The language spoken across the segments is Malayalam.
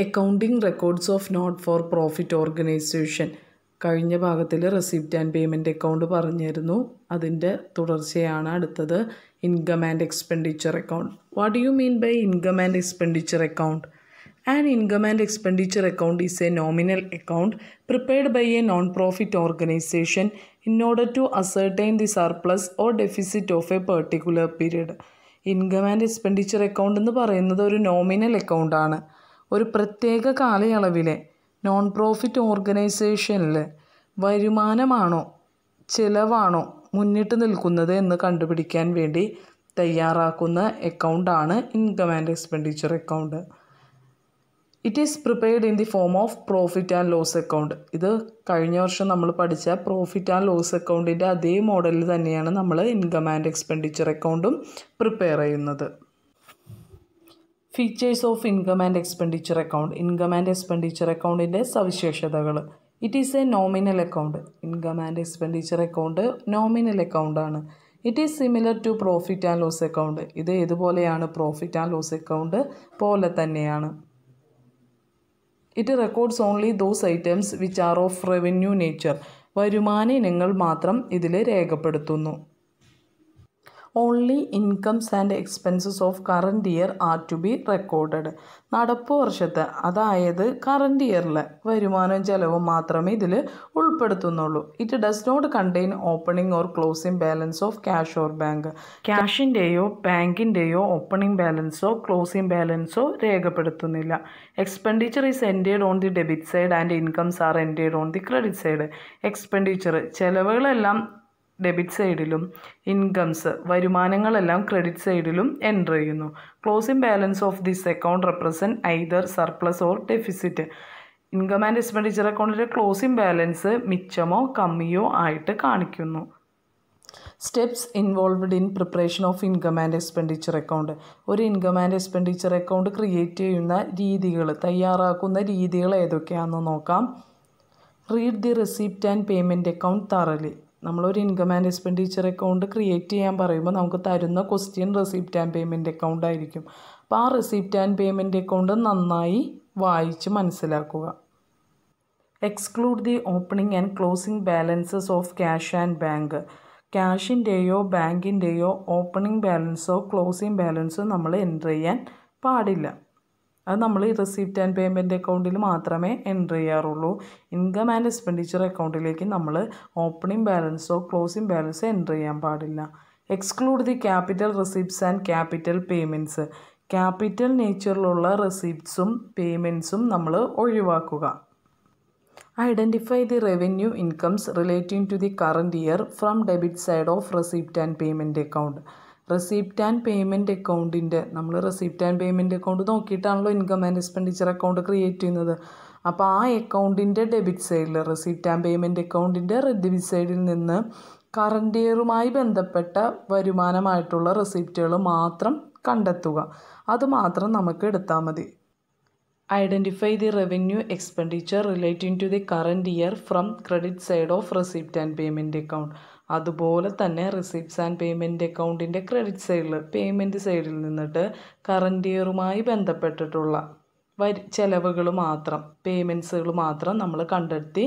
Accounting records of not for profit organisation. കഴിഞ്ഞ ഭാഗത്തിൽ റെസിപ്റ്റ് ആൻഡ് പേയ്മെൻറ്റ് അക്കൗണ്ട് പറഞ്ഞിരുന്നു. അതിൻ്റെ തുടർച്ചയാണ് അടുത്തത് income and expenditure account. What do you mean by income and expenditure account? An income and expenditure account is a nominal account prepared by a non-profit organization in order to ascertain the surplus or deficit of a particular period. Income and expenditure account എന്ന് പറയുന്നത് ഒരു നോമിനൽ അക്കൗണ്ടാണ്. ഒരു പ്രത്യേക കാലയളവിലെ നോൺ പ്രോഫിറ്റ് ഓർഗനൈസേഷനിൽ വരുമാനമാണോ ചിലവാണോ മുന്നിട്ട് നിൽക്കുന്നത് എന്ന് കണ്ടുപിടിക്കാൻ വേണ്ടി തയ്യാറാക്കുന്ന അക്കൗണ്ടാണ് income and expenditure account. It is prepared in the form of profit and loss account. ഇത് കഴിഞ്ഞ വർഷം നമ്മൾ പഠിച്ച പ്രോഫിറ്റ് ആൻഡ് ലോസ് അക്കൗണ്ടിൻ്റെ അതേ മോഡലിൽ തന്നെയാണ് നമ്മൾ ഇൻകം ആൻഡ് എക്സ്പെൻഡിച്ചർ അക്കൗണ്ടും പ്രിപ്പയർ ചെയ്യുന്നത്. Features of income and expenditure account. Income and expenditure അക്കൗണ്ടിൻ്റെ സവിശേഷതകൾ. It is a nominal account. Income and expenditure account nominal അക്കൗണ്ടാണ്. It is similar to profit and loss account. ഇത് ഏതുപോലെയാണ്? പ്രോഫിറ്റ് ആൻഡ് ലോസ് അക്കൗണ്ട് പോലെ തന്നെയാണ്. It records only those items which are of revenue nature. വരുമാന ഇനങ്ങൾ മാത്രം ഇതിൽ രേഖപ്പെടുത്തുന്നു. Only incomes and expenses of current year R to be recorded. നടപ്പ് വർഷത്തെ, അതായത് കറൻറ്റ് ഇയറിലെ വരുമാനവും ചെലവും മാത്രമേ ഇതിൽ ഉൾപ്പെടുത്തുന്നുള്ളൂ. It does not contain opening or closing balance of cash or bank. ക്യാഷിൻ്റെയോ ബാങ്കിൻ്റെയോ ഓപ്പണിംഗ് ബാലൻസോ ക്ലോസിംഗ് ബാലൻസോ രേഖപ്പെടുത്തുന്നില്ല. Expenditure is entered on the debit side and incomes are entered on the credit side. Expenditure ചെലവുകളെല്ലാം ഡെബിറ്റ് സൈഡിലും ഇൻകംസ് വരുമാനങ്ങളെല്ലാം ക്രെഡിറ്റ് സൈഡിലും എൻ്റർ ചെയ്യുന്നു. Closing balance of this account represent either surplus or deficit. Income and expenditure അക്കൗണ്ടിൻ്റെ ക്ലോസിംഗ് ബാലൻസ് മിച്ചമോ കമ്മിയോ ആയിട്ട് കാണിക്കുന്നു. Steps involved in preparation of income and expenditure account. ഒരു income and expenditure account create ചെയ്യുന്ന രീതികൾ, തയ്യാറാക്കുന്ന രീതികൾ ഏതൊക്കെയാണെന്ന് നോക്കാം. Read the receipt and payment account thoroughly. നമ്മളൊരു income and expenditure account create ചെയ്യാൻ പറയുമ്പോൾ നമുക്ക് തരുന്ന question receipt and payment account ആയിരിക്കും. അപ്പോൾ ആ റെസിപ്റ്റ് ആൻഡ് പേയ്മെൻറ്റ് അക്കൗണ്ട് നന്നായി വായിച്ച് മനസ്സിലാക്കുക. Exclude the opening and closing balances of cash and bank. ക്യാഷിൻ്റെയോ ബാങ്കിൻ്റെയോ ഓപ്പണിംഗ് ബാലൻസോ ക്ലോസിംഗ് ബാലൻസോ നമ്മൾ എൻ്റർ ചെയ്യാൻ പാടില്ല. അത് നമ്മൾ ഈ റെസിപ്റ്റ് ആൻഡ് പേയ്മെൻറ്റ് അക്കൗണ്ടിൽ മാത്രമേ എൻ്റർ ചെയ്യാറുള്ളൂ. ഇൻകം ആൻഡ് എക്സ്പെൻഡിച്ചർ അക്കൗണ്ടിലേക്ക് നമ്മൾ ഓപ്പണിംഗ് ബാലൻസോ ക്ലോസിംഗ് ബാലൻസോ എൻ്റർ ചെയ്യാൻ പാടില്ല. Exclude the capital receipts and capital payments. Capital നേച്ചറിലുള്ള റെസിപ്റ്റ്സും പേയ്മെൻറ്റ്സും നമ്മൾ ഒഴിവാക്കുക. Identify the revenue incomes relating to the current year from debit side of receipt and payment account. Receipt and payment അക്കൗണ്ടിൻ്റെ, നമ്മൾ റെസിപ്റ്റ് ആൻഡ് പേയ്മെൻറ്റ് അക്കൗണ്ട് നോക്കിയിട്ടാണല്ലോ income and expenditure account create ചെയ്യുന്നത്. അപ്പോൾ ആ അക്കൗണ്ടിൻ്റെ ഡെബിറ്റ് സൈഡിൽ, റെസിപ്റ്റ് ആൻഡ് പേയ്മെൻറ്റ് അക്കൗണ്ടിൻ്റെ ഡെബിറ്റ് സൈഡിൽ നിന്ന് കറൻറ്റ് ഇയറുമായി ബന്ധപ്പെട്ട വരുമാനമായിട്ടുള്ള റെസിപ്റ്റുകൾ മാത്രം കണ്ടെത്തുക. അതുമാത്രം നമുക്ക് എടുത്താൽ മതി. Identify the revenue expenditure relating to the current year from credit side of receipt and payment account. അതുപോലെ തന്നെ റെസിപ്റ്റ്സ് ആൻഡ് പേയ്മെൻറ്റ് അക്കൗണ്ടിൻ്റെ ക്രെഡിറ്റ് സൈഡിൽ, പേയ്മെൻറ്റ് സൈഡിൽ നിന്നിട്ട് കറൻറ്റ് ഇയറുമായി ബന്ധപ്പെട്ടിട്ടുള്ള ചെലവുകൾ മാത്രം, പേയ്മെൻറ്റ്സുകൾ മാത്രം നമ്മൾ കണ്ടെത്തി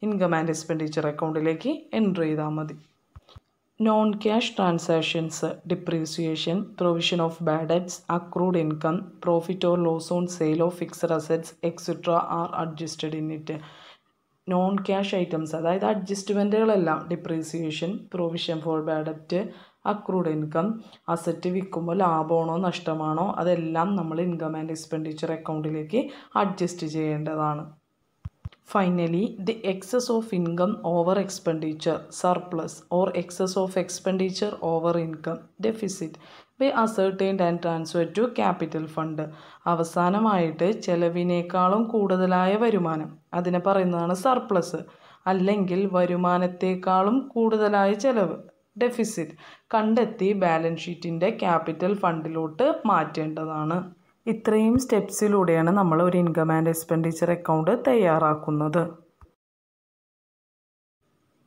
ഇൻകം ആൻഡ് എക്സ്പെൻഡിച്ചർ അക്കൗണ്ടിലേക്ക് എൻ്റർ ചെയ്താൽ മതി. Non cash transactions, depreciation, provision of bad debts, accrued income, profit or loss on sale of fixed assets etcetera are adjusted in it. Non cash items, അതായത് അഡ്ജസ്റ്റ്മെൻറ്റുകളെല്ലാം depreciation, provision for bad debt, accrued income, asset വിൽക്കുമ്പോൾ ലാഭമാണോ നഷ്ടമാണോ അതെല്ലാം നമ്മൾ ഇൻകം ആൻഡ് എക്സ്പെൻഡിച്ചർ അക്കൗണ്ടിലേക്ക് അഡ്ജസ്റ്റ് ചെയ്യേണ്ടതാണ്. Finally, the excess of income over expenditure surplus or excess of expenditure over income deficit by ascertained and transfer to capital fund. അവസാനമായിട്ട് ചെലവിനേക്കാളും കൂടുതലായ വരുമാനം, അതിനെ പറയുന്നതാണ് സർപ്ലസ്, അല്ലെങ്കിൽ വരുമാനത്തേക്കാളും കൂടുതലായ ചെലവ് ഡെഫിസിറ്റ് കണ്ടെത്തി ബാലൻസ് ഷീറ്റിൻ്റെ ക്യാപിറ്റൽ ഫണ്ടിലോട്ട് മാറ്റേണ്ടതാണ്. ഇത്രയും സ്റ്റെപ്സിലൂടെയാണ് നമ്മൾ ഒരു ഇൻകം ആൻഡ് എക്സ്പെൻഡിച്ചർ അക്കൗണ്ട് തയ്യാറാക്കുന്നത്.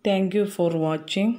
Thank you for watching.